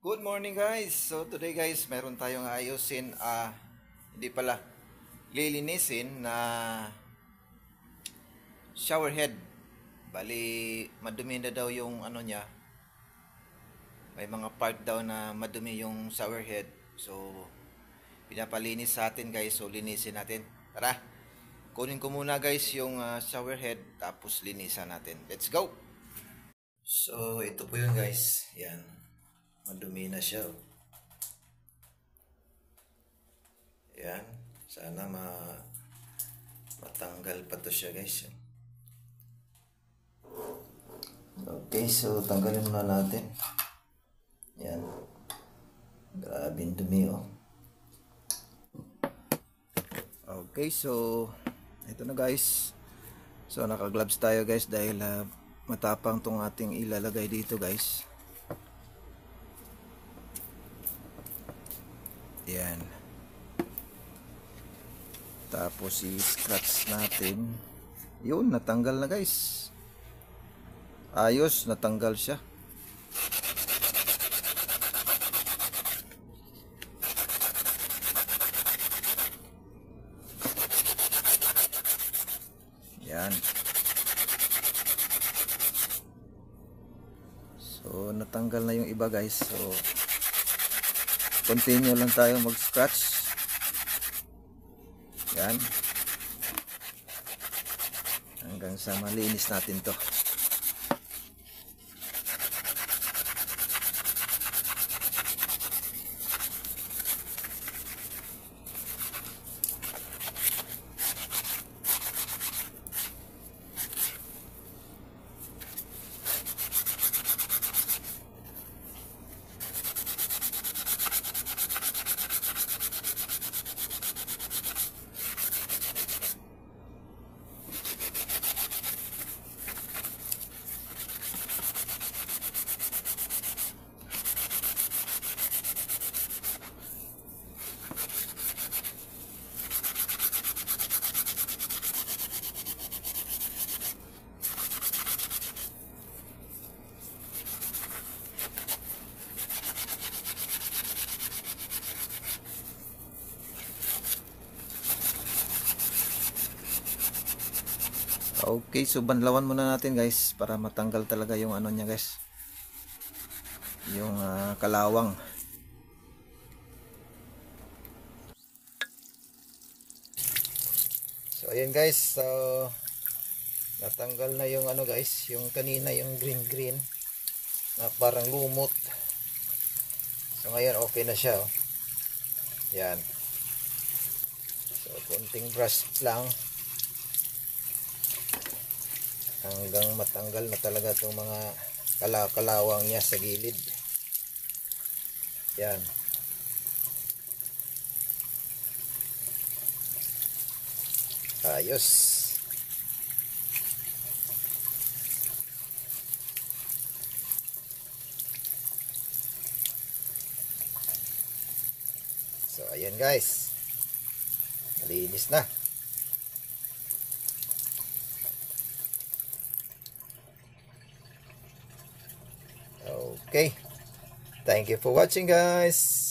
Good morning guys. So today guys, meron tayong ayusin hindi pala lilinisin na shower head. Bali madumi na daw yung ano niya. May mga part daw na madumi yung shower head. So pinapalinis sa atin guys. So linisin natin. Tara. Kunin ko muna guys yung shower head tapos linisan natin. Let's go. So ito po yun guys. Yan. Madumi na siya. Yan. Sana matanggal pa to siya guys. Okay, so tanggalin muna natin. Yan. Grabe dumi oh. Okay, so ito na guys. So naka-gloves tayo guys dahil matapang tong ating ilalagay dito guys. Yan. Tapos i-scratch natin. Yun, natanggal na guys. Ayos, natanggal siya. Yan. So, natanggal na yung iba guys. So, continue lang tayo mag-scratch. Yan. Hanggang sa malinis natin to. Okay, so banlawan muna natin guys para matanggal talaga yung ano niya guys. Yung kalawang. So ayan guys, so natanggal na yung ano guys, yung kanina yung green na parang lumot. So ngayon okay na siya oh. Yan. So konting brush lang hanggang matanggal na talaga itong mga kalawang niya sa gilid. Yan. Ayos. So ayan guys, malinis na. Okay. Thank you for watching guys.